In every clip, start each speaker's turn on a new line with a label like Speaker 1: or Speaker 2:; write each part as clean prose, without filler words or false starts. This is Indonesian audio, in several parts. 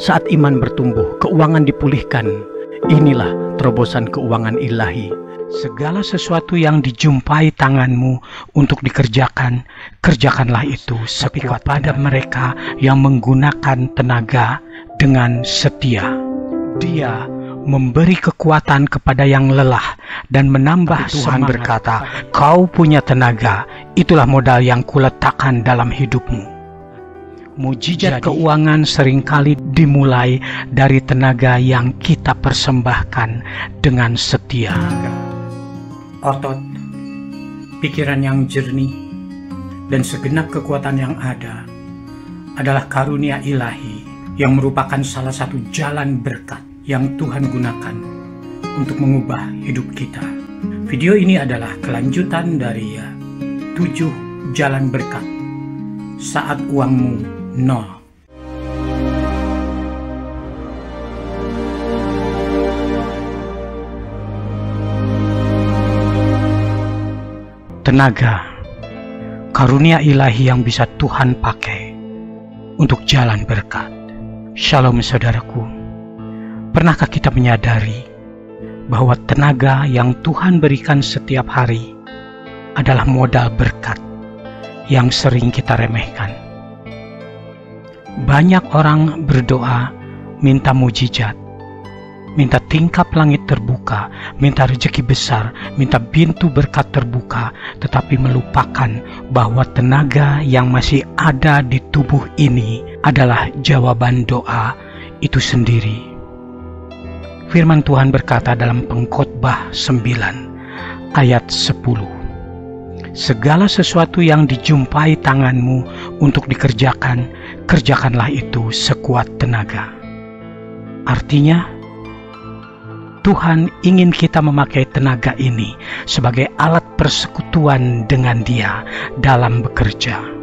Speaker 1: Saat iman bertumbuh, keuangan dipulihkan. Inilah terobosan keuangan ilahi. Segala sesuatu yang dijumpai tanganmu untuk dikerjakan, kerjakanlah itu sekuat pada mereka yang menggunakan tenaga dengan setia. Dia memberi kekuatan kepada yang lelah dan menambah Tuhan berkata, kau punya tenaga, itulah modal yang kuletakkan dalam hidupmu. Mujizat keuangan seringkali dimulai dari tenaga yang kita persembahkan dengan setia.
Speaker 2: Otot, pikiran yang jernih, dan segenap kekuatan yang ada adalah karunia ilahi yang merupakan salah satu jalan berkat yang Tuhan gunakan untuk mengubah hidup kita. Video ini adalah kelanjutan dari 7 jalan berkat saat uangmu nol.
Speaker 1: Tenaga, karunia ilahi yang bisa Tuhan pakai untuk jalan berkat. Shalom saudaraku. Pernahkah kita menyadari bahwa tenaga yang Tuhan berikan setiap hari adalah modal berkat yang sering kita remehkan? Banyak orang berdoa minta mujizat, minta tingkap langit terbuka, minta rezeki besar, minta pintu berkat terbuka, tetapi melupakan bahwa tenaga yang masih ada di tubuh ini adalah jawaban doa itu sendiri. Firman Tuhan berkata dalam Pengkhotbah 9 ayat 10. Segala sesuatu yang dijumpai tanganmu untuk dikerjakan, kerjakanlah itu sekuat tenaga. Artinya, Tuhan ingin kita memakai tenaga ini sebagai alat persekutuan dengan Dia dalam bekerja.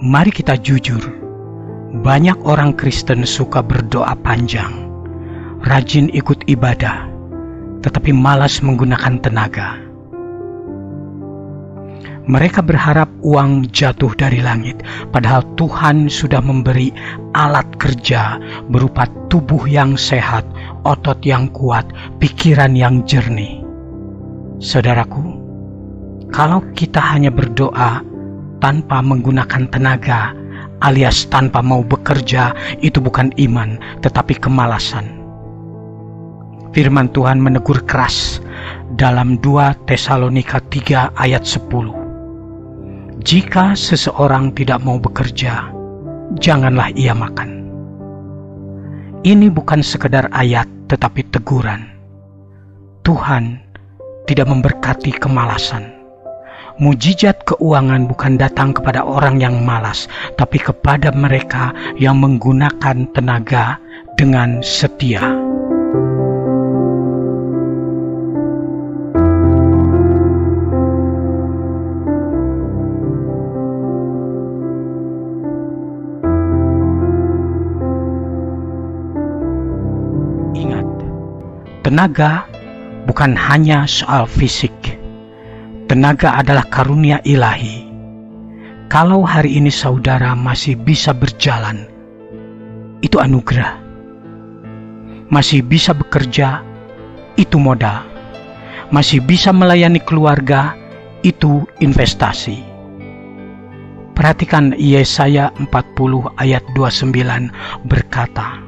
Speaker 1: Mari kita jujur, banyak orang Kristen suka berdoa panjang, rajin ikut ibadah, tetapi malas menggunakan tenaga. Mereka berharap uang jatuh dari langit, padahal Tuhan sudah memberi alat kerja berupa tubuh yang sehat, otot yang kuat, pikiran yang jernih. Saudaraku, kalau kita hanya berdoa tanpa menggunakan tenaga, alias tanpa mau bekerja, itu bukan iman, tetapi kemalasan. Firman Tuhan menegur keras dalam 2 Tesalonika 3 ayat 10. Jika seseorang tidak mau bekerja, janganlah ia makan. Ini bukan sekedar ayat, tetapi teguran. Tuhan tidak memberkati kemalasan. Mujizat keuangan bukan datang kepada orang yang malas, tapi kepada mereka yang menggunakan tenaga dengan setia. Ingat, tenaga bukan hanya soal fisik. Tenaga adalah karunia ilahi. Kalau hari ini saudara masih bisa berjalan, itu anugerah. Masih bisa bekerja, itu modal. Masih bisa melayani keluarga, itu investasi. Perhatikan Yesaya 40 ayat 29 berkata,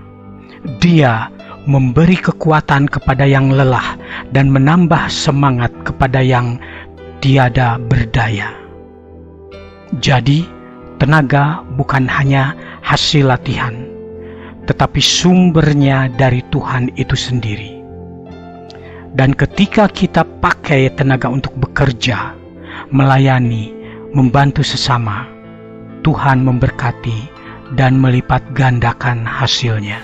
Speaker 1: Dia memberi kekuatan kepada yang lelah dan menambah semangat kepada yang tiada berdaya. Jadi, tenaga bukan hanya hasil latihan, tetapi sumbernya dari Tuhan itu sendiri. Dan ketika kita pakai tenaga untuk bekerja, melayani, membantu sesama, Tuhan memberkati dan melipat gandakan hasilnya.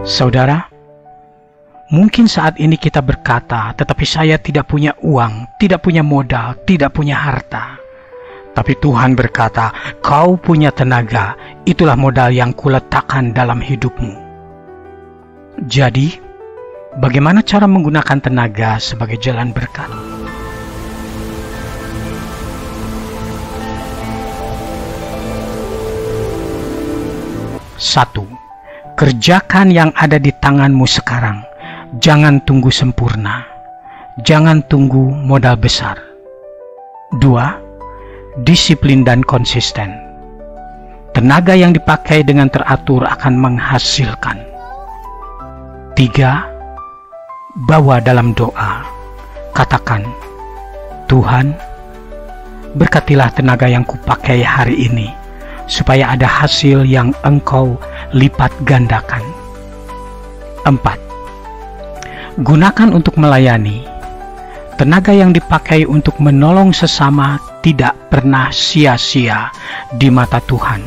Speaker 1: Saudara, mungkin saat ini kita berkata, tetapi saya tidak punya uang, tidak punya modal, tidak punya harta. Tapi Tuhan berkata, kau punya tenaga, itulah modal yang kuletakkan dalam hidupmu. Jadi, bagaimana cara menggunakan tenaga sebagai jalan berkat? Satu, kerjakan yang ada di tanganmu sekarang. Jangan tunggu sempurna. Jangan tunggu modal besar. 2. Disiplin dan konsisten. Tenaga yang dipakai dengan teratur akan menghasilkan. 3. Bawa dalam doa. Katakan, Tuhan, berkatilah tenaga yang kupakai hari ini, supaya ada hasil yang Engkau lipat gandakan. 4. Gunakan untuk melayani. Tenaga yang dipakai untuk menolong sesama tidak pernah sia-sia di mata Tuhan.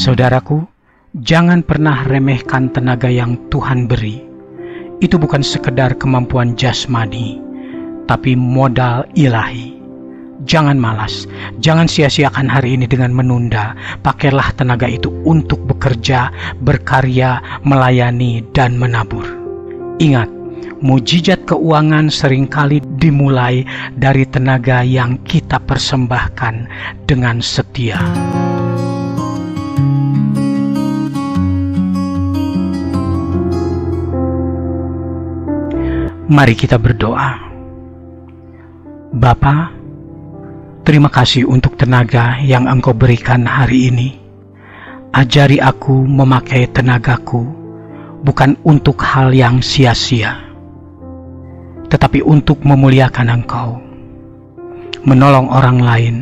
Speaker 1: Saudaraku, jangan pernah remehkan tenaga yang Tuhan beri. Itu bukan sekedar kemampuan jasmani, tapi modal ilahi. Jangan malas, jangan sia-siakan hari ini dengan menunda. Pakailah tenaga itu untuk bekerja, berkarya, melayani, dan menabur. Ingat, mujizat keuangan seringkali dimulai dari tenaga yang kita persembahkan dengan setia. Mari kita berdoa. Bapa, terima kasih untuk tenaga yang Engkau berikan hari ini. Ajari aku memakai tenagaku bukan untuk hal yang sia-sia, tetapi untuk memuliakan Engkau, menolong orang lain,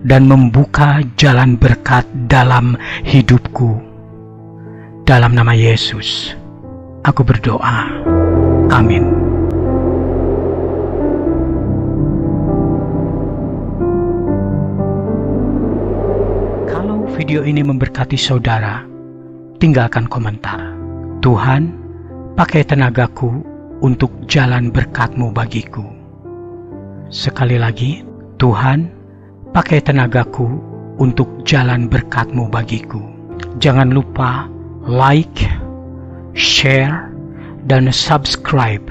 Speaker 1: dan membuka jalan berkat dalam hidupku. Dalam nama Yesus, aku berdoa. Amin. Kalau video ini memberkati saudara, tinggalkan komentar. Tuhan, pakai tenagaku untuk jalan berkat-Mu bagiku. Sekali lagi, Tuhan, pakai tenagaku untuk jalan berkat-Mu bagiku. Jangan lupa like, share, dan subscribe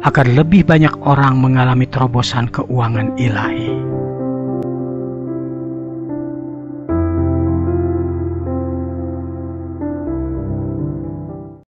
Speaker 1: agar lebih banyak orang mengalami terobosan keuangan ilahi.